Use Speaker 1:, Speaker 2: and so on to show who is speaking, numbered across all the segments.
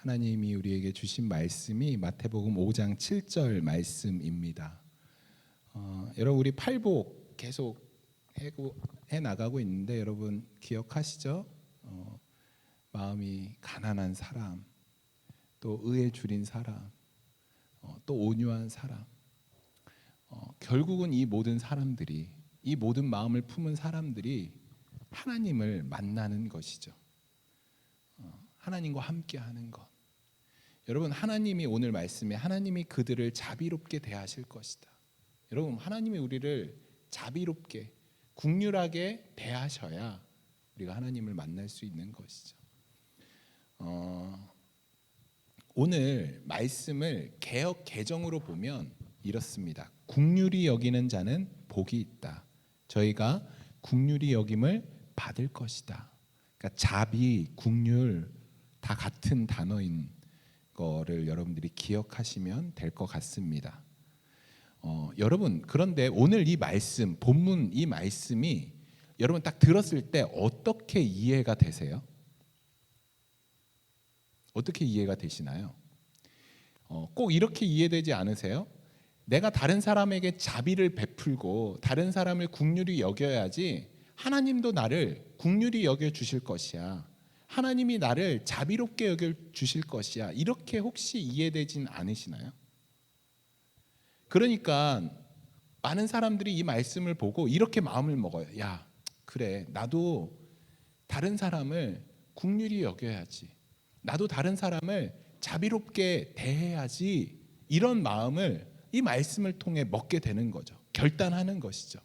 Speaker 1: 하나님이 우리에게 주신 말씀이 마태복음 5장 7절 말씀입니다. 여러분 우리 팔복 계속 해 나가고 있는데 여러분 기억하시죠? 마음이 가난한 사람, 또 의에 줄인 사람, 또 온유한 사람, 결국은 이 모든 사람들이, 이 모든 마음을 품은 사람들이 하나님을 만나는 것이죠. 하나님과 함께하는 것. 여러분 하나님이 오늘 말씀에 하나님이 그들을 자비롭게 대하실 것이다. 여러분 하나님이 우리를 자비롭게 긍휼하게 대하셔야 우리가 하나님을 만날 수 있는 것이죠. 오늘 말씀을 개역 개정으로 보면 이렇습니다. 긍휼히 여기는 자는 복이 있다. 저희가 긍휼히 여김을 받을 것이다. 그러니까 자비, 긍휼 다 같은 단어인 거를 여러분들이 기억하시면 될 것 같습니다. 여러분 그런데 오늘 이 말씀, 본문 이 말씀이 여러분 딱 들었을 때 어떻게 이해가 되세요? 어떻게 이해가 되시나요? 꼭 이렇게 이해되지 않으세요? 내가 다른 사람에게 자비를 베풀고 다른 사람을 긍휼히 여겨야지 하나님도 나를 긍휼히 여겨 주실 것이야. 하나님이 나를 자비롭게 여겨 주실 것이야. 이렇게 혹시 이해되진 않으시나요? 그러니까 많은 사람들이 이 말씀을 보고 이렇게 마음을 먹어요. 야, 그래, 나도 다른 사람을 긍휼히 여겨야지. 나도 다른 사람을 자비롭게 대해야지. 이런 마음을 이 말씀을 통해 먹게 되는 거죠. 결단하는 것이죠.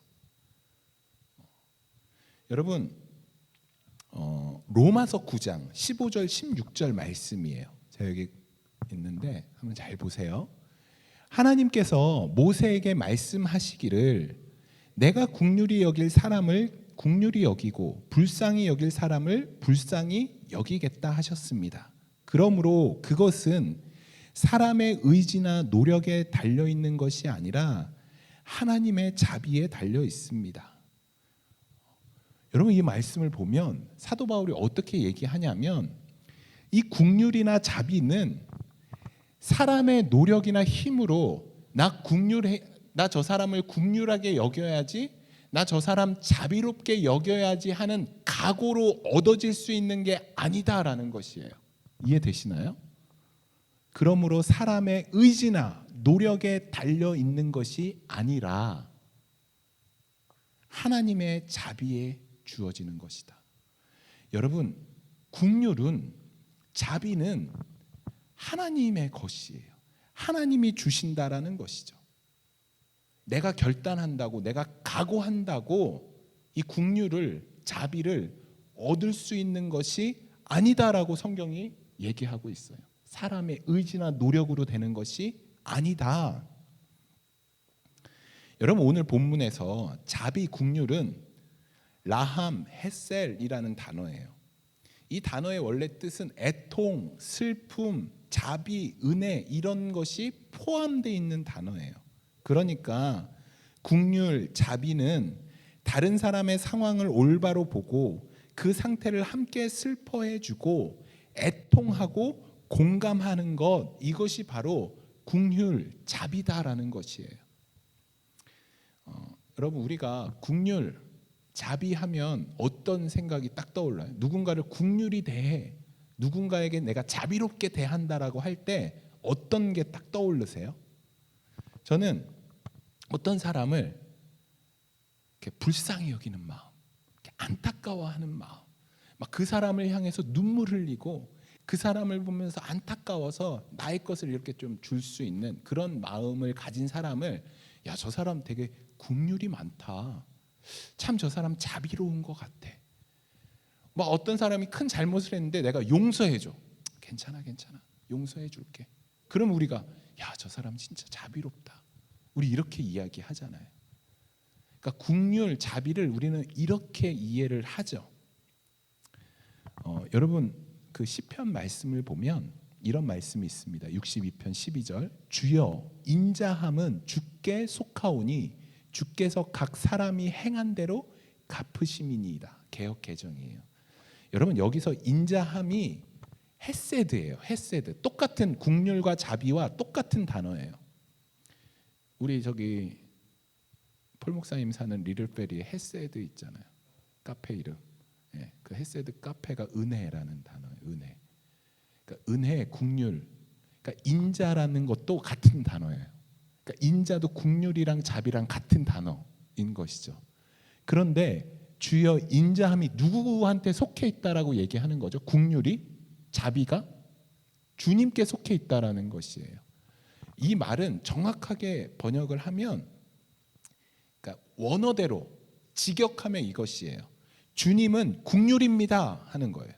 Speaker 1: 여러분 로마서 9장 15절 16절 말씀이에요. 제가 여기 있는데 한번 잘 보세요. 하나님께서 모세에게 말씀하시기를 내가 긍휼히 여길 사람을 긍휼히 여기고 불쌍히 여길 사람을 불쌍히 여기겠다 하셨습니다. 그러므로 그것은 사람의 의지나 노력에 달려 있는 것이 아니라 하나님의 자비에 달려 있습니다. 여러분 이 말씀을 보면 사도 바울이 어떻게 얘기하냐면 이 긍휼이나 자비는 사람의 노력이나 힘으로 나 저 사람을 긍휼하게 여겨야지, 나 저 사람 자비롭게 여겨야지 하는 각오로 얻어질 수 있는 게 아니다라는 것이에요. 이해되시나요? 그러므로 사람의 의지나 노력에 달려 있는 것이 아니라 하나님의 자비에 주어지는 것이다. 여러분 긍휼은, 자비는 하나님의 것이에요. 하나님이 주신다라는 것이죠. 내가 결단한다고, 내가 각오한다고 이 긍휼을, 자비를 얻을 수 있는 것이 아니다라고 성경이 얘기하고 있어요. 사람의 의지나 노력으로 되는 것이 아니다. 여러분 오늘 본문에서 자비, 긍휼은 라함, 헤셀이라는 단어예요. 이 단어의 원래 뜻은 애통, 슬픔, 자비, 은혜 이런 것이 포함되어 있는 단어예요. 그러니까 긍휼, 자비는 다른 사람의 상황을 올바로 보고 그 상태를 함께 슬퍼해주고 애통하고 공감하는 것, 이것이 바로 긍휼, 자비다라는 것이에요. 여러분 우리가 긍휼, 자비하면 어떤 생각이 딱 떠올라요? 누군가를 긍휼히 대해, 누군가에게 내가 자비롭게 대한다라고 할 때 어떤 게 딱 떠오르세요? 저는 어떤 사람을 이렇게 불쌍히 여기는 마음, 이렇게 안타까워하는 마음, 막 그 사람을 향해서 눈물 흘리고 그 사람을 보면서 안타까워서 나의 것을 이렇게 좀 줄 수 있는 그런 마음을 가진 사람을, 야, 저 사람 되게 긍휼이 많다. 참 저 사람 자비로운 것 같아. 뭐 어떤 사람이 큰 잘못을 했는데 내가 용서해줘. 괜찮아, 용서해줄게. 그럼 우리가 야, 저 사람 진짜 자비롭다. 우리 이렇게 이야기하잖아요. 그러니까 긍휼, 자비를 우리는 이렇게 이해를 하죠. 여러분 그 시편 말씀을 보면 이런 말씀이 있습니다. 62편 12절 주여 인자함은 주께 속하오니 주께서 각 사람이 행한 대로 갚으심이니이다. 개역 개정이에요. 여러분 여기서 인자함이 헤세드예요. 헤세드. 똑같은 국률과 자비와 똑같은 단어예요. 우리 저기 폴 목사님 사는 리틀베리에 헤세드 있잖아요. 카페 이름. 예, 그 헤세드 카페가 은혜라는 단어예요. 은혜. 그러니까 은혜, 국률. 그러니까 인자라는 것도 같은 단어예요. 그러니까 인자도 국률이랑 자비랑 같은 단어인 것이죠. 그런데 주여 인자함이 누구한테 속해 있다라고 얘기하는 거죠. 국률이, 자비가 주님께 속해 있다라는 것이에요. 이 말은 정확하게 번역을 하면, 그러니까 원어대로 직역하면 이것이에요. 주님은 국률입니다 하는 거예요.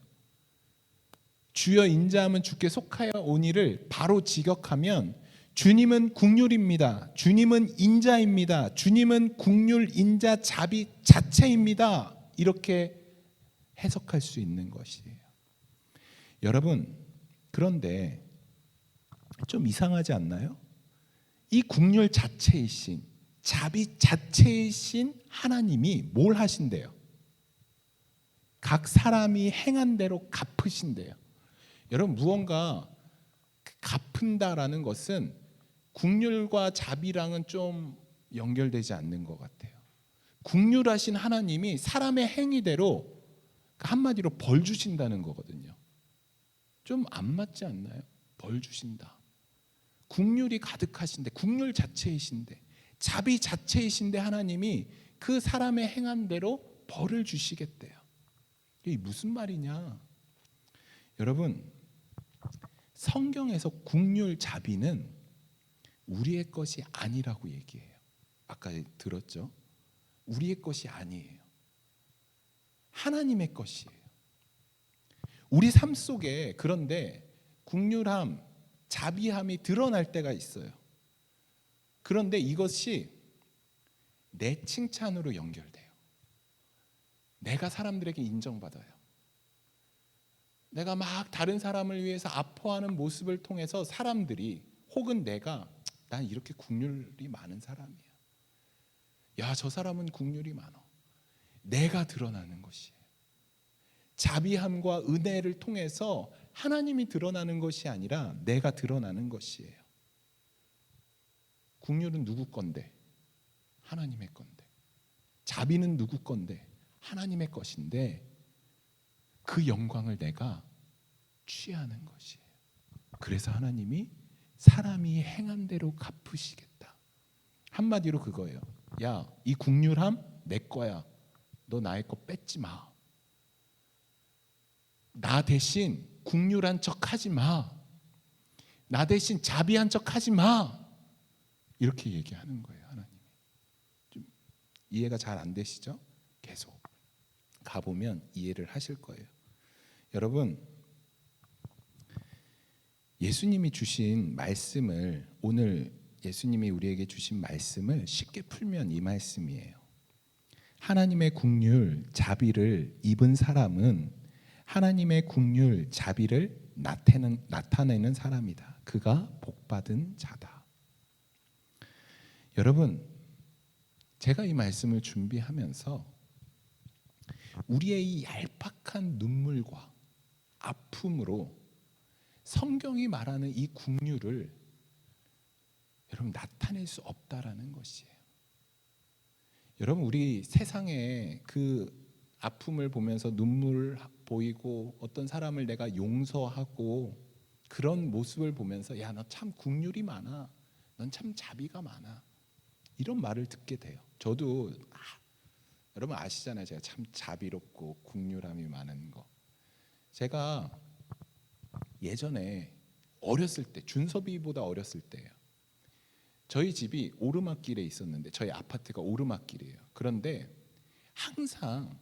Speaker 1: 주여 인자함은 주께 속하여 오니를 바로 직역하면 주님은 국률입니다. 주님은 인자입니다. 주님은 국률, 인자, 자비 자체입니다. 이렇게 해석할 수 있는 것이에요. 여러분, 그런데 좀 이상하지 않나요? 이 국률 자체이신, 자비 자체이신 하나님이 뭘 하신대요? 각 사람이 행한 대로 갚으신대요. 여러분, 무언가 갚은다라는 것은 국률과 자비랑은 좀 연결되지 않는 것 같아요. 국률하신 하나님이 사람의 행위대로 한마디로 벌 주신다는 거거든요. 좀 안 맞지 않나요? 벌 주신다. 국률이 가득하신데, 국률 자체이신데, 자비 자체이신데 하나님이 그 사람의 행한 대로 벌을 주시겠대요. 이게 무슨 말이냐? 여러분, 성경에서 국률, 자비는 우리의 것이 아니라고 얘기해요. 아까 들었죠? 우리의 것이 아니에요. 하나님의 것이에요. 우리 삶 속에 그런데 국률함, 자비함이 드러날 때가 있어요. 그런데 이것이 내 칭찬으로 연결돼요. 내가 사람들에게 인정받아요. 내가 막 다른 사람을 위해서 아파하는 모습을 통해서 사람들이, 혹은 내가, 난 이렇게 국률이 많은 사람이야. 야, 저 사람은 국률이 많아. 내가 드러나는 것이에요. 자비함과 은혜를 통해서 하나님이 드러나는 것이 아니라 내가 드러나는 것이에요. 국률은 누구 건데? 하나님의 건데. 자비는 누구 건데? 하나님의 것인데 그 영광을 내가 취하는 것이에요. 그래서 하나님이 사람이 행한 대로 갚으시겠다. 한마디로 그거예요. 야, 이 국률함 내 거야. 너 나의 거 뺏지 마. 나 대신 국률한 척 하지 마. 나 대신 자비한 척 하지 마. 이렇게 얘기하는 거예요, 하나님이. 좀 이해가 잘 안 되시죠? 계속 가보면 이해를 하실 거예요. 여러분, 예수님이 주신 말씀을, 오늘 예수님이 우리에게 주신 말씀을 쉽게 풀면 이 말씀이에요. 하나님의 국률, 자비를 입은 사람은 하나님의 국률, 자비를 나타내는 사람이다. 그가 복받은 자다. 여러분, 제가 이 말씀을 준비하면서 우리의 이 얄팍한 눈물과 아픔으로 성경이 말하는 이 국률을 여러분 나타낼 수 없다라는 것이에요. 여러분, 우리 세상에 그 아픔을 보면서 눈물 보이고 어떤 사람을 내가 용서하고 그런 모습을 보면서 야, 너 참 국률이 많아. 넌 참 자비가 많아. 이런 말을 듣게 돼요. 저도 여러분 아시잖아요. 제가 참 자비롭고 국률함이 많은 거. 제가 예전에 어렸을 때, 준섭이보다 어렸을 때예요. 저희 집이 오르막길에 있었는데, 저희 아파트가 오르막길이에요. 그런데 항상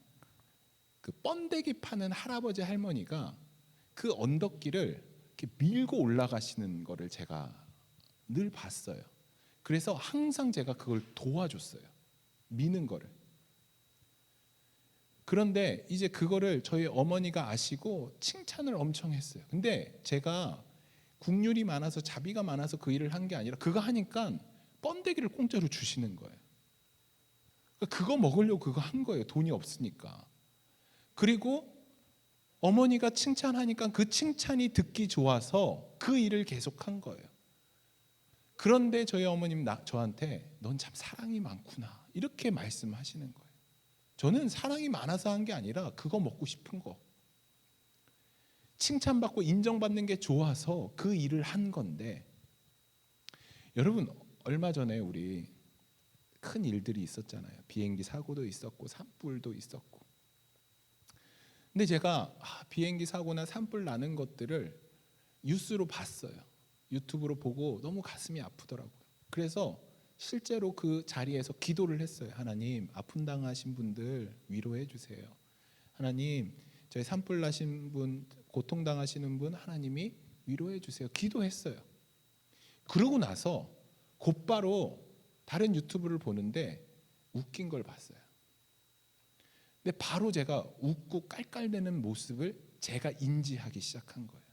Speaker 1: 그 번데기 파는 할아버지 할머니가 그 언덕길을 이렇게 밀고 올라가시는 거를 제가 늘 봤어요. 그래서 항상 제가 그걸 도와줬어요. 미는 거를. 그런데 이제 그거를 저희 어머니가 아시고 칭찬을 엄청 했어요. 근데 제가 국률이 많아서 자비가 많아서 그 일을 한 게 아니라 그거 하니까 번데기를 공짜로 주시는 거예요. 그거 먹으려고 그거 한 거예요. 돈이 없으니까. 그리고 어머니가 칭찬하니까 그 칭찬이 듣기 좋아서 그 일을 계속한 거예요. 그런데 저희 어머님 저한테 넌 참 사랑이 많구나 이렇게 말씀하시는 거예요. 저는 사랑이 많아서 한 게 아니라 그거 먹고 싶은 거, 칭찬받고 인정받는 게 좋아서 그 일을 한 건데, 여러분 얼마 전에 우리 큰 일들이 있었잖아요. 비행기 사고도 있었고 산불도 있었고. 근데 제가 비행기 사고나 산불 나는 것들을 뉴스로 봤어요. 유튜브로 보고 너무 가슴이 아프더라고요. 그래서 실제로 그 자리에서 기도를 했어요. 하나님, 아픔 당하신 분들 위로해 주세요. 하나님, 저희 산불 나신 분, 고통 당하시는 분 하나님이 위로해 주세요. 기도했어요. 그러고 나서 곧바로 다른 유튜브를 보는데 웃긴 걸 봤어요. 근데 바로 제가 웃고 깔깔대는 모습을 제가 인지하기 시작한 거예요.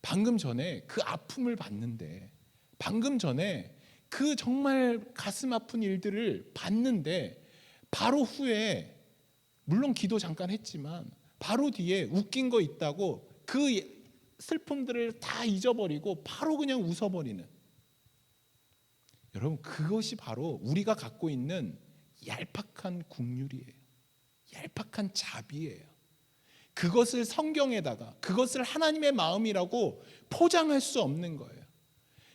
Speaker 1: 방금 전에 그 아픔을 봤는데, 방금 전에 그 정말 가슴 아픈 일들을 봤는데, 바로 후에 물론 기도 잠깐 했지만 바로 뒤에 웃긴 거 있다고 그 슬픔들을 다 잊어버리고 바로 그냥 웃어버리는, 여러분 그것이 바로 우리가 갖고 있는 얄팍한 국률이에요. 얄팍한 자비예요. 그것을 성경에다가, 그것을 하나님의 마음이라고 포장할 수 없는 거예요.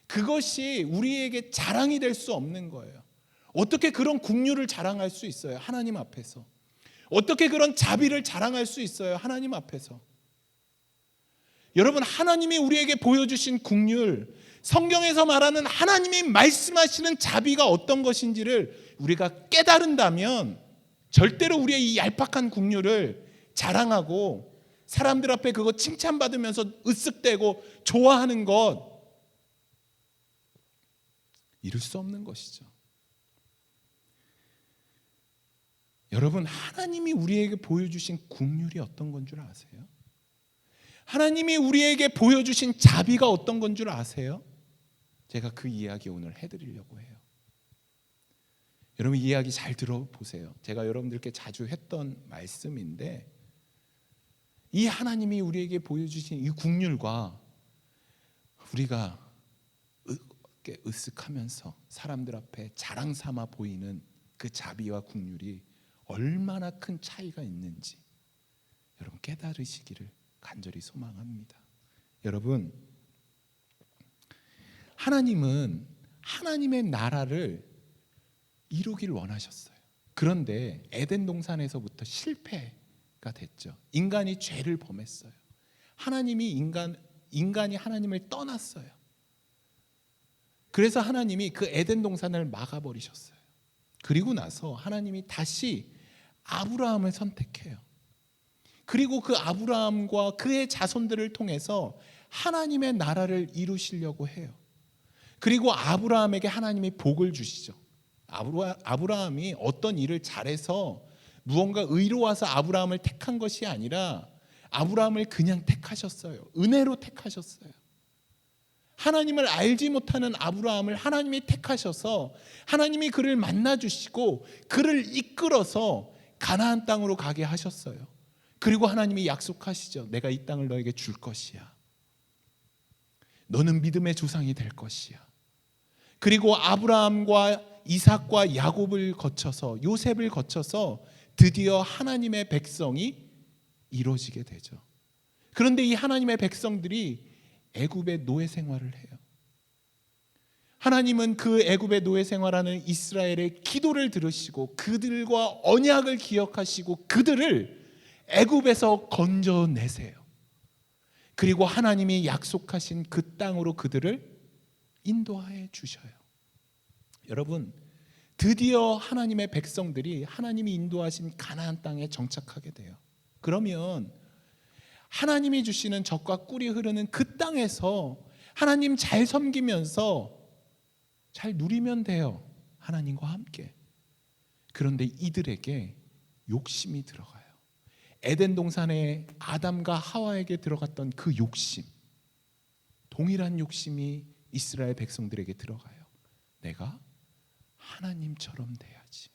Speaker 1: 그것이 우리에게 자랑이 될 수 없는 거예요. 어떻게 그런 국률을 자랑할 수 있어요? 하나님 앞에서. 어떻게 그런 자비를 자랑할 수 있어요? 하나님 앞에서. 여러분, 하나님이 우리에게 보여주신 국률, 성경에서 말하는 하나님이 말씀하시는 자비가 어떤 것인지를 우리가 깨달은다면 절대로 우리의 이 얄팍한 국률을 자랑하고 사람들 앞에 그거 칭찬받으면서 으쓱대고 좋아하는 것, 이룰 수 없는 것이죠. 여러분, 하나님이 우리에게 보여주신 국률이 어떤 건 줄 아세요? 하나님이 우리에게 보여주신 자비가 어떤 건 줄 아세요? 제가 그 이야기 오늘 해드리려고 해요. 여러분, 이 이야기 잘 들어보세요. 제가 여러분들께 자주 했던 말씀인데, 이 하나님이 우리에게 보여주신 이 국률과 우리가 으쓱하면서 사람들 앞에 자랑 삼아 보이는 그 자비와 국률이 얼마나 큰 차이가 있는지 여러분 깨달으시기를 간절히 소망합니다. 여러분, 하나님은 하나님의 나라를 이루길 원하셨어요. 그런데 에덴 동산에서부터 실패가 됐죠. 인간이 죄를 범했어요. 인간이 하나님을 떠났어요. 그래서 하나님이 그 에덴 동산을 막아버리셨어요. 그리고 나서 하나님이 다시 아브라함을 선택해요. 그리고 그 아브라함과 그의 자손들을 통해서 하나님의 나라를 이루시려고 해요. 그리고 아브라함에게 하나님이 복을 주시죠. 아브라함이 어떤 일을 잘해서 무언가 의로워서 아브라함을 택한 것이 아니라 아브라함을 그냥 택하셨어요. 은혜로 택하셨어요. 하나님을 알지 못하는 아브라함을 하나님이 택하셔서 하나님이 그를 만나주시고 그를 이끌어서 가나안 땅으로 가게 하셨어요. 그리고 하나님이 약속하시죠. 내가 이 땅을 너에게 줄 것이야. 너는 믿음의 조상이 될 것이야. 그리고 아브라함과 이삭과 야곱을 거쳐서, 요셉을 거쳐서 드디어 하나님의 백성이 이루어지게 되죠. 그런데 이 하나님의 백성들이 애굽의 노예 생활을 해요. 하나님은 그 애굽의 노예 생활하는 이스라엘의 기도를 들으시고 그들과 언약을 기억하시고 그들을 애굽에서 건져내세요. 그리고 하나님이 약속하신 그 땅으로 그들을 인도하여 주셔요. 여러분, 드디어 하나님의 백성들이 하나님이 인도하신 가나안 땅에 정착하게 돼요. 그러면 하나님이 주시는 젖과 꿀이 흐르는 그 땅에서 하나님 잘 섬기면서 잘 누리면 돼요. 하나님과 함께. 그런데 이들에게 욕심이 들어가요. 에덴 동산에 아담과 하와에게 들어갔던 그 욕심, 동일한 욕심이 이스라엘 백성들에게 들어가요. 내가 하나님처럼 돼야지.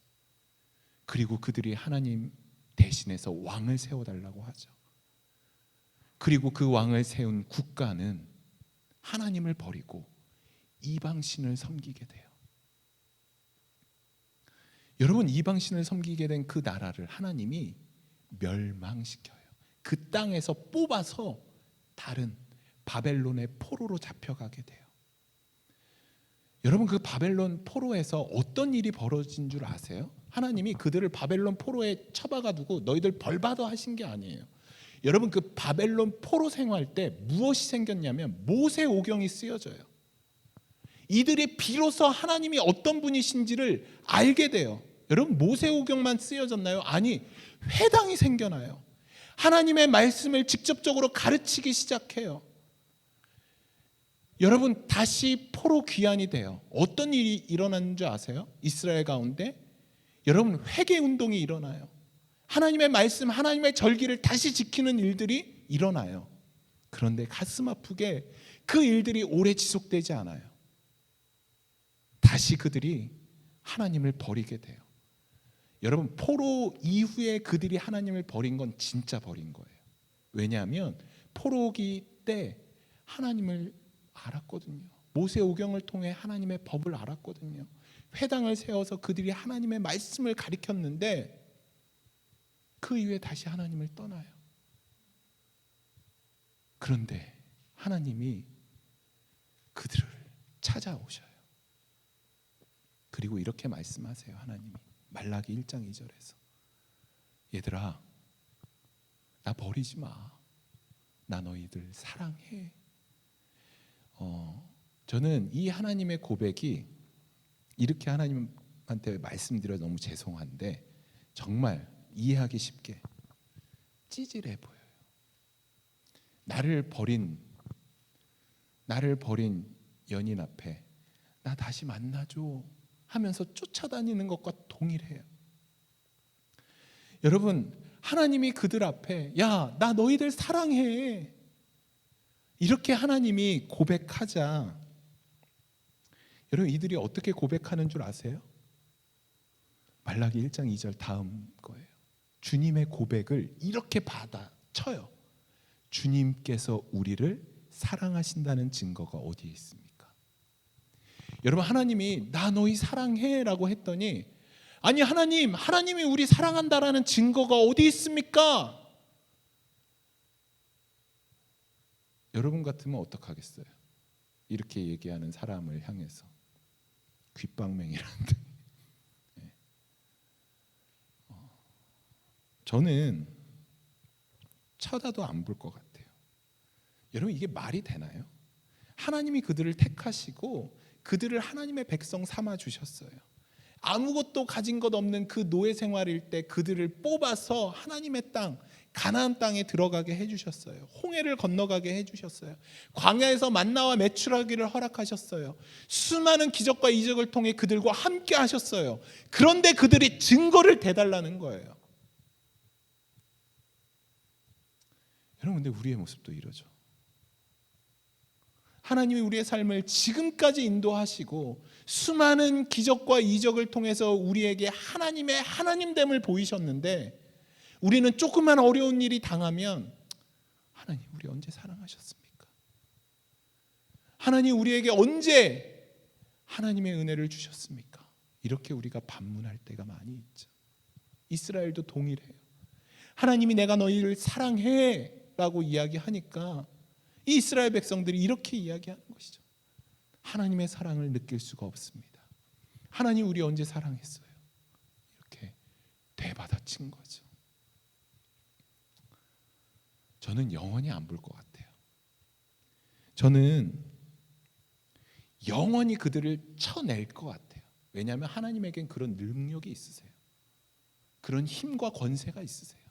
Speaker 1: 그리고 그들이 하나님 대신해서 왕을 세워달라고 하죠. 그리고 그 왕을 세운 국가는 하나님을 버리고 이방신을 섬기게 돼요. 여러분, 이방신을 섬기게 된 그 나라를 하나님이 멸망시켜요. 그 땅에서 뽑아서 다른 바벨론의 포로로 잡혀가게 돼요. 여러분, 그 바벨론 포로에서 어떤 일이 벌어진 줄 아세요? 하나님이 그들을 바벨론 포로에 처박아 두고 너희들 벌받아 하신 게 아니에요. 여러분, 그 바벨론 포로 생활 때 무엇이 생겼냐면 모세오경이 쓰여져요. 이들이 비로소 하나님이 어떤 분이신지를 알게 돼요. 여러분, 모세오경만 쓰여졌나요? 아니, 회당이 생겨나요. 하나님의 말씀을 직접적으로 가르치기 시작해요. 여러분, 다시 포로 귀환이 돼요. 어떤 일이 일어나는 줄 아세요? 이스라엘 가운데 여러분, 회개 운동이 일어나요. 하나님의 말씀, 하나님의 절기를 다시 지키는 일들이 일어나요. 그런데 가슴 아프게 그 일들이 오래 지속되지 않아요. 다시 그들이 하나님을 버리게 돼요. 여러분, 포로 이후에 그들이 하나님을 버린 건 진짜 버린 거예요. 왜냐하면 포로기 때 하나님을 알았거든요. 모세오경을 통해 하나님의 법을 알았거든요. 회당을 세워서 그들이 하나님의 말씀을 가르쳤는데 그 이후에 다시 하나님을 떠나요. 그런데 하나님이 그들을 찾아오셔요. 그리고 이렇게 말씀하세요. 하나님이 말라기 1장 2절에서 얘들아, 나 버리지 마. 나 너희들 사랑해. 저는 이 하나님의 고백이 이렇게 하나님한테 말씀드려 너무 죄송한데 정말 이해하기 쉽게 찌질해 보여요. 나를 버린 연인 앞에 나 다시 만나줘 하면서 쫓아다니는 것과 동일해요. 여러분, 하나님이 그들 앞에 야, 나 너희들 사랑해 이렇게 하나님이 고백하자, 여러분, 이들이 어떻게 고백하는 줄 아세요? 말라기 1장 2절 다음 거예요. 주님의 고백을 이렇게 받아쳐요. 주님께서 우리를 사랑하신다는 증거가 어디에 있습니까? 여러분, 하나님이 나 너희 사랑해 라고 했더니 아니, 하나님이 우리 사랑한다라는 증거가 어디 있습니까? 여러분 같으면 어떡하겠어요? 이렇게 얘기하는 사람을 향해서 귓방맹이라는데 저는 쳐다도 안 볼 것 같아요. 여러분, 이게 말이 되나요? 하나님이 그들을 택하시고 그들을 하나님의 백성 삼아 주셨어요. 아무것도 가진 것 없는 그 노예 생활일 때 그들을 뽑아서 하나님의 땅, 가나안 땅에 들어가게 해주셨어요. 홍해를 건너가게 해주셨어요. 광야에서 만나와 메추라기를 허락하셨어요. 수많은 기적과 이적을 통해 그들과 함께 하셨어요. 그런데 그들이 증거를 대달라는 거예요. 여러분, 근데 우리의 모습도 이러죠. 하나님이 우리의 삶을 지금까지 인도하시고 수많은 기적과 이적을 통해서 우리에게 하나님의 하나님됨을 보이셨는데 우리는 조그만 어려운 일이 당하면 하나님, 우리 언제 사랑하셨습니까? 하나님, 우리에게 언제 하나님의 은혜를 주셨습니까? 이렇게 우리가 반문할 때가 많이 있죠. 이스라엘도 동일해요. 하나님이 내가 너희를 사랑해 라고 이야기하니까 이 이스라엘 백성들이 이렇게 이야기하는 것이죠. 하나님의 사랑을 느낄 수가 없습니다. 하나님, 우리 언제 사랑했어요? 이렇게 되받아친 거죠. 저는 영원히 안 볼 것 같아요. 저는 영원히 그들을 쳐낼 것 같아요. 왜냐하면 하나님에겐 그런 능력이 있으세요. 그런 힘과 권세가 있으세요.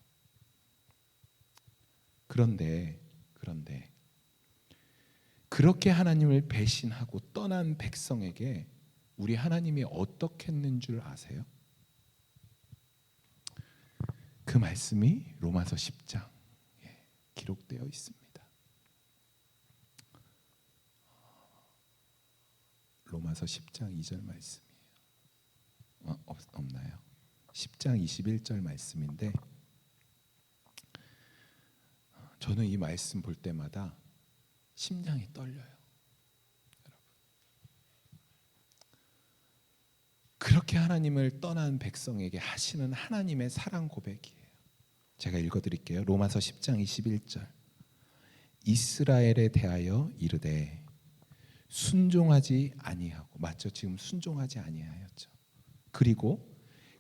Speaker 1: 그런데 그렇게 하나님을 배신하고 떠난 백성에게 우리 하나님이 어떻게 했는 줄 아세요? 그 말씀이 로마서 10장에 기록되어 있습니다. 로마서 10장 2절 말씀이에요. 없나요? 10장 21절 말씀인데 저는 이 말씀 볼 때마다 심장이 떨려요. 그렇게 하나님을 떠난 백성에게 하시는 하나님의 사랑 고백이에요. 제가 읽어드릴게요. 로마서 10장 21절. 이스라엘에 대하여 이르되 순종하지 아니하고, 맞죠? 지금 순종하지 아니하였죠. 그리고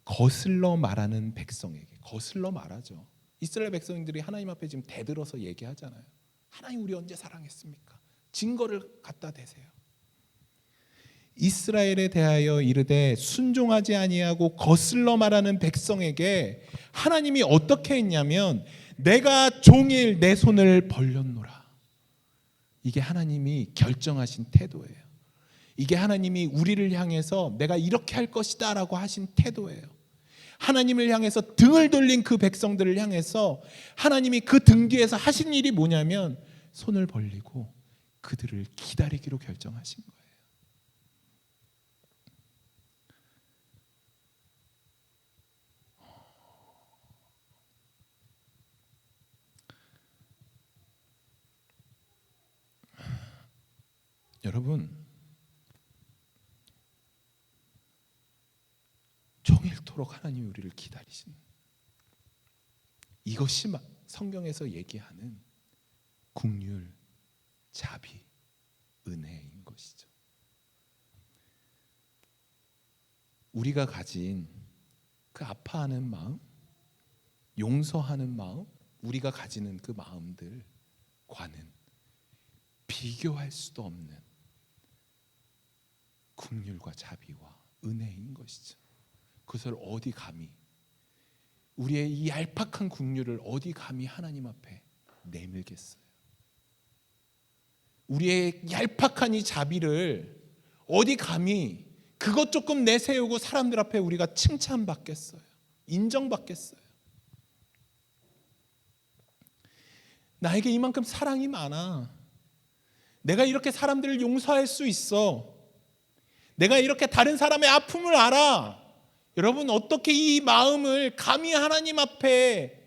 Speaker 1: 거슬러 말하는 백성에게, 거슬러 말하죠. 이스라엘 백성들이 하나님 앞에 지금 대들어서 얘기하잖아요. 하나님 우리 언제 사랑했습니까? 증거를 갖다 대세요. 이스라엘에 대하여 이르되 순종하지 아니하고 거슬러 말하는 백성에게 하나님이 어떻게 했냐면 내가 종일 내 손을 벌렸노라. 이게 하나님이 결정하신 태도예요. 이게 하나님이 우리를 향해서 내가 이렇게 할 것이다 라고 하신 태도예요. 하나님을 향해서 등을 돌린 그 백성들을 향해서 하나님이 그 등 뒤에서 하신 일이 뭐냐면 손을 벌리고 그들을 기다리기로 결정하신 거예요. 여러분, 종일토록 하나님이 우리를 기다리시는, 이것이 성경에서 얘기하는 긍휼, 자비, 은혜인 것이죠. 우리가 가진 그 아파하는 마음, 용서하는 마음, 우리가 가지는 그 마음들과는 비교할 수도 없는 긍휼과 자비와 은혜인 것이죠. 그것을 어디 감히, 우리의 이 얄팍한 긍휼을 어디 감히 하나님 앞에 내밀겠어요? 우리의 얄팍한 이 자비를 어디 감히 그것 조금 내세우고 사람들 앞에 우리가 칭찬받겠어요? 인정받겠어요? 나에게 이만큼 사랑이 많아. 내가 이렇게 사람들을 용서할 수 있어. 내가 이렇게 다른 사람의 아픔을 알아. 여러분, 어떻게 이 마음을 감히 하나님 앞에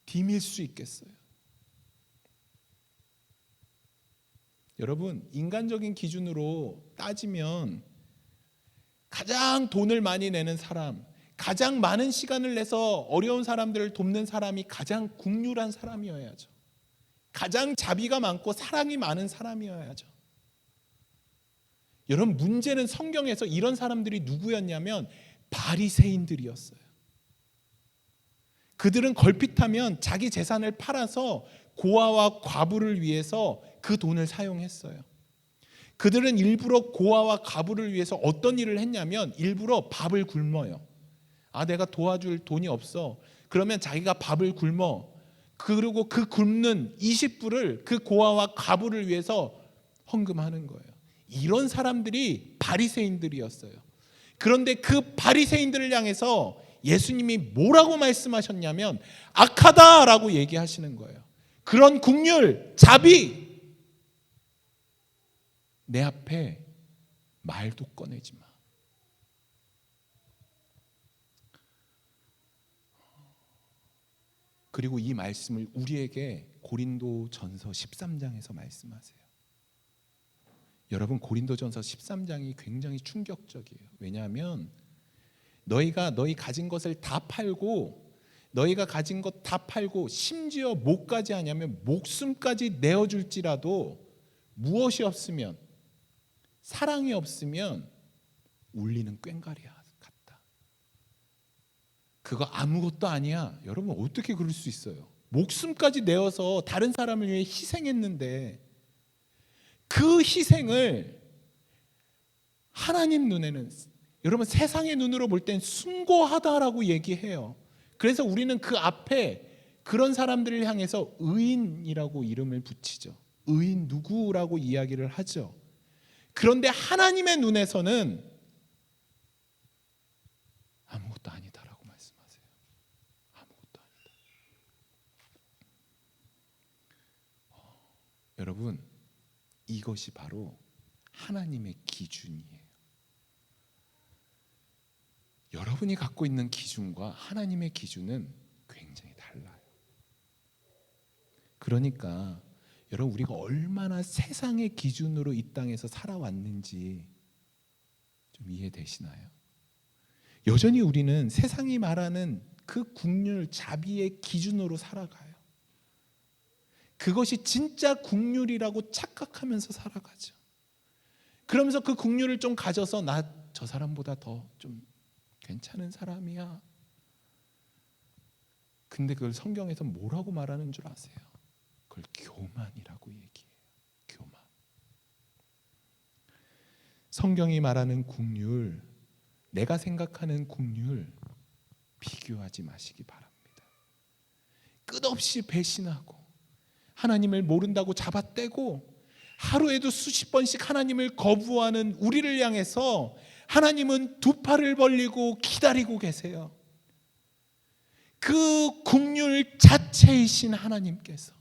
Speaker 1: 디밀 수 있겠어요? 여러분, 인간적인 기준으로 따지면 가장 돈을 많이 내는 사람, 가장 많은 시간을 내서 어려운 사람들을 돕는 사람이 가장 긍휼한 사람이어야죠. 가장 자비가 많고 사랑이 많은 사람이어야죠. 여러분, 문제는 성경에서 이런 사람들이 누구였냐면 바리새인들이었어요. 그들은 걸핏하면 자기 재산을 팔아서 고아와 과부를 위해서 그 돈을 사용했어요. 그들은 일부러 고아와 과부를 위해서 어떤 일을 했냐면 일부러 밥을 굶어요. 내가 도와줄 돈이 없어. 그러면 자기가 밥을 굶어. 그리고 그 굶는 20불을 그 고아와 과부를 위해서 헌금하는 거예요. 이런 사람들이 바리새인들이었어요. 그런데 그 바리새인들을 향해서 예수님이 뭐라고 말씀하셨냐면 악하다라고 얘기하시는 거예요. 그런 긍휼, 자비, 내 앞에 말도 꺼내지 마. 그리고 이 말씀을 우리에게 고린도전서 13장에서 말씀하세요. 여러분, 고린도전서 13장이 굉장히 충격적이에요. 왜냐하면 너희가 너희 가진 것을 다 팔고, 너희가 가진 것 다 팔고 심지어 뭐까지 하냐면 목숨까지 내어줄지라도 무엇이 없으면, 사랑이 없으면 울리는 꽹과리 같다. 그거 아무것도 아니야. 여러분, 어떻게 그럴 수 있어요? 목숨까지 내어서 다른 사람을 위해 희생했는데 그 희생을 하나님 눈에는, 여러분, 세상의 눈으로 볼 땐 숭고하다라고 얘기해요. 그래서 우리는 그 앞에 그런 사람들을 향해서 의인이라고 이름을 붙이죠. 의인 누구라고 이야기를 하죠. 그런데 하나님의 눈에서는 아무것도 아니다라고 말씀하세요. 아무것도 아니다. 여러분, 이것이 바로 하나님의 기준이에요. 여러분이 갖고 있는 기준과 하나님의 기준은 굉장히 달라요. 그러니까 여러분, 우리가 얼마나 세상의 기준으로 이 땅에서 살아왔는지 좀 이해되시나요? 여전히 우리는 세상이 말하는 그 국률, 자비의 기준으로 살아가요. 그것이 진짜 국률이라고 착각하면서 살아가죠. 그러면서 그 국률을 좀 가져서 나 저 사람보다 더 좀 괜찮은 사람이야. 근데 그걸 성경에서 뭐라고 말하는 줄 아세요? 그걸 교만이라고 얘기해요. 교만. 성경이 말하는 국률, 내가 생각하는 국률 비교하지 마시기 바랍니다. 끝없이 배신하고 하나님을 모른다고 잡아떼고 하루에도 수십 번씩 하나님을 거부하는 우리를 향해서 하나님은 두 팔을 벌리고 기다리고 계세요. 그 국률 자체이신 하나님께서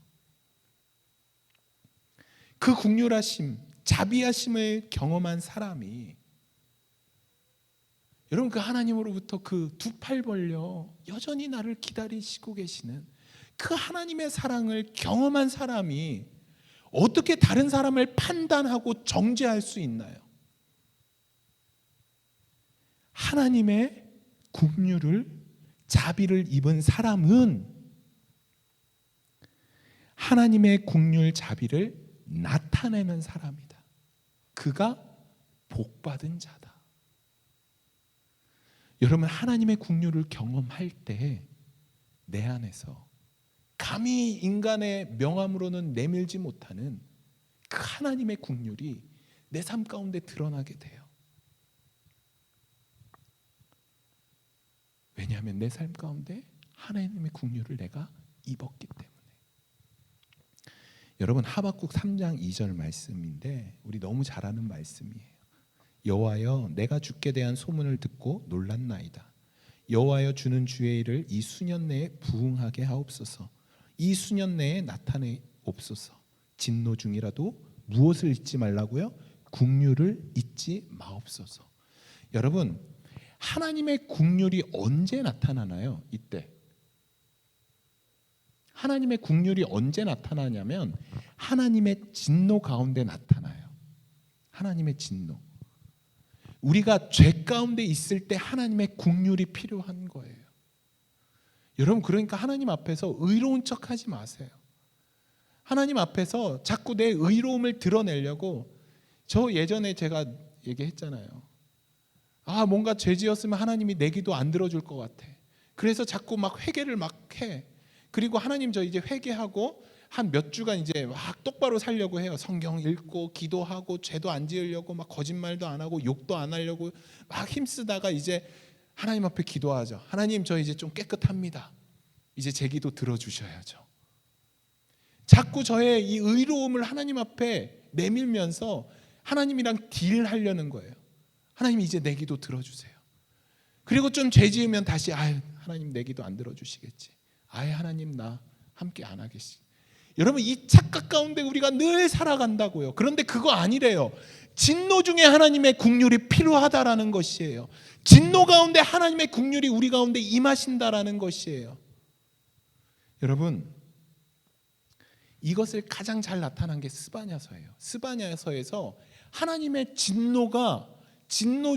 Speaker 1: 그 국률하심, 자비하심을 경험한 사람이 여러분, 그 하나님으로부터 그 두 팔 벌려 여전히 나를 기다리시고 계시는 그 하나님의 사랑을 경험한 사람이 어떻게 다른 사람을 판단하고 정죄할 수 있나요? 하나님의 국률을, 자비를 입은 사람은 하나님의 국률, 자비를 나타내는 사람이다. 그가 복받은 자다. 여러분, 하나님의 국률을 경험할 때 내 안에서 감히 인간의 명함으로는 내밀지 못하는 그 하나님의 국률이 내 삶 가운데 드러나게 돼요. 왜냐하면 내 삶 가운데 하나님의 국률을 내가 입었기 때문에. 여러분, 하박국 3장 2절 말씀인데 우리 너무 잘 아는 말씀이에요. 여호와여, 내가 주께 대한 소문을 듣고 놀랐나이다. 여호와여, 주는 주의 일을 이 수년 내에 부응하게 하옵소서. 이 수년 내에 나타내옵소서. 진노 중이라도 무엇을 잊지 말라고요? 국률을 잊지 마옵소서. 여러분, 하나님의 국률이 언제 나타나나요? 이때 하나님의 국률이 언제 나타나냐면 하나님의 진노 가운데 나타나요. 하나님의 진노. 우리가 죄 가운데 있을 때 하나님의 국률이 필요한 거예요. 여러분, 그러니까 하나님 앞에서 의로운 척하지 마세요. 하나님 앞에서 자꾸 내 의로움을 드러내려고, 저 예전에 제가 얘기했잖아요. 뭔가 죄 지었으면 하나님이 내 기도 안 들어줄 것 같아. 그래서 자꾸 막 회개를 막 해. 그리고 하나님, 저 이제 회개하고 한 몇 주간 이제 막 똑바로 살려고 해요. 성경 읽고 기도하고 죄도 안 지으려고 막 거짓말도 안 하고 욕도 안 하려고 막 힘쓰다가 이제 하나님 앞에 기도하죠. 하나님, 저 이제 좀 깨끗합니다. 이제 제 기도 들어주셔야죠. 자꾸 저의 이 의로움을 하나님 앞에 내밀면서 하나님이랑 딜하려는 거예요. 하나님, 이제 내 기도 들어주세요. 그리고 좀 죄 지으면 다시 하나님 내 기도 안 들어주시겠지. 하나님 나 함께 안 하겠지. 여러분, 이 착각 가운데 우리가 늘 살아간다고요. 그런데 그거 아니래요. 진노 중에 하나님의 국률이 필요하다라는 것이에요. 진노 가운데 하나님의 국률이 우리 가운데 임하신다라는 것이에요. 여러분, 이것을 가장 잘 나타난 게 스바냐서예요. 스바냐서에서 하나님의 진노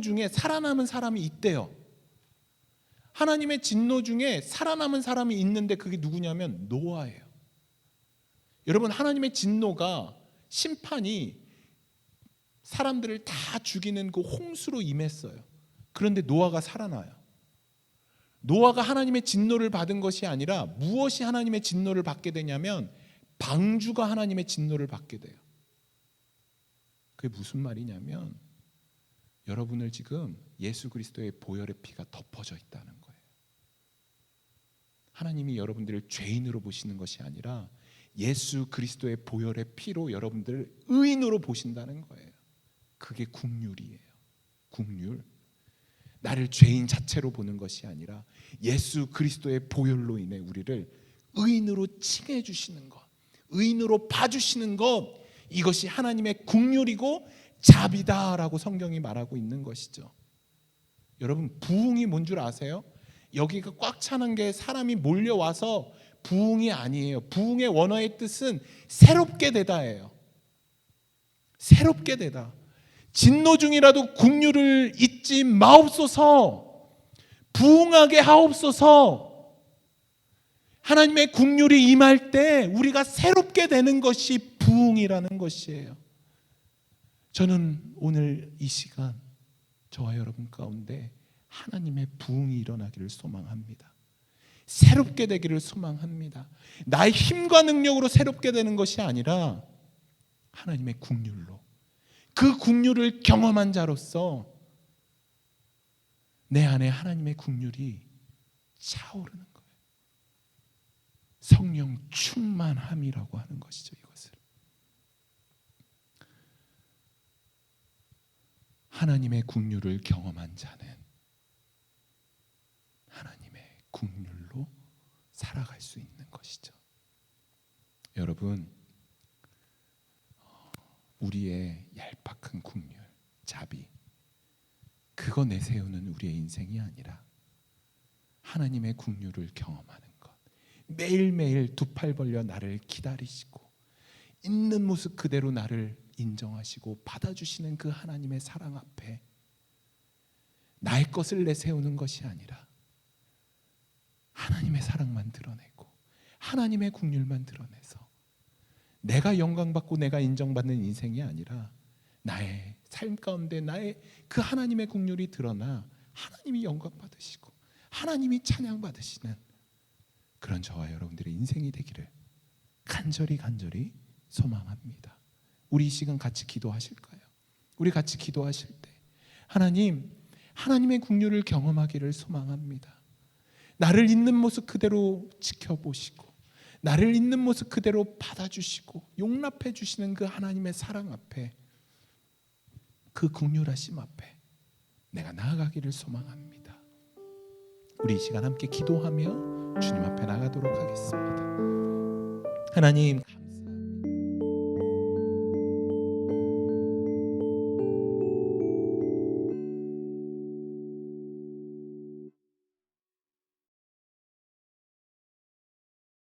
Speaker 1: 중에 살아남은 사람이 있대요. 하나님의 진노 중에 살아남은 사람이 있는데 그게 누구냐면 노아예요. 여러분, 하나님의 진노가, 심판이 사람들을 다 죽이는 그 홍수로 임했어요. 그런데 노아가 살아나요. 노아가 하나님의 진노를 받은 것이 아니라 무엇이 하나님의 진노를 받게 되냐면 방주가 하나님의 진노를 받게 돼요. 그게 무슨 말이냐면 여러분을 지금 예수 그리스도의 보혈의 피가 덮어져 있다는 거예요. 하나님이 여러분들을 죄인으로 보시는 것이 아니라 예수 그리스도의 보혈의 피로 여러분들을 의인으로 보신다는 거예요. 그게 국률이에요. 국률. 나를 죄인 자체로 보는 것이 아니라 예수 그리스도의 보혈로 인해 우리를 의인으로 칭해 주시는 것, 의인으로 봐주시는 것, 이것이 하나님의 국률이고 자비다라고 성경이 말하고 있는 것이죠. 여러분, 부흥이 뭔 줄 아세요? 여기가 꽉 차는 게 사람이 몰려와서 부흥이 아니에요. 부흥의 원어의 뜻은 새롭게 되다예요. 새롭게 되다. 진노 중이라도 긍휼을 잊지 마옵소서. 부흥하게 하옵소서. 하나님의 긍휼이 임할 때 우리가 새롭게 되는 것이 부흥이라는 것이에요. 저는 오늘 이 시간 저와 여러분 가운데 하나님의 부흥이 일어나기를 소망합니다. 새롭게 되기를 소망합니다. 나의 힘과 능력으로 새롭게 되는 것이 아니라 하나님의 긍휼로, 그 긍휼을 경험한 자로서 내 안에 하나님의 긍휼이 차오르는 거예요. 성령 충만함이라고 하는 것이죠. 이것을 하나님의 긍휼을 경험한 자는 하나님의 긍휼로 살아갈 수 있는 것이죠. 여러분, 우리의 얄팍한 긍휼, 자비, 그거 내세우는 우리의 인생이 아니라 하나님의 긍휼을 경험하는 것, 매일매일 두 팔 벌려 나를 기다리시고 있는 모습 그대로 나를 인정하시고 받아주시는 그 하나님의 사랑 앞에 나의 것을 내세우는 것이 아니라 하나님의 사랑만 드러내고 하나님의 긍휼만 드러내서 내가 영광받고 내가 인정받는 인생이 아니라 나의 삶 가운데 나의 그 하나님의 긍휼이 드러나 하나님이 영광받으시고 하나님이 찬양받으시는 그런 저와 여러분들의 인생이 되기를 간절히 소망합니다. 우리 이 시간 같이 기도하실까요? 우리 같이 기도하실 때 하나님의 긍휼을 경험하기를 소망합니다. 나를 있는 모습 그대로 지켜보시고 나를 있는 모습 그대로 받아주시고 용납해 주시는 그 하나님의 사랑 앞에, 그 긍휼하심 앞에 내가 나아가기를 소망합니다. 우리 이 시간 함께 기도하며 주님 앞에 나가도록 하겠습니다. 하나님,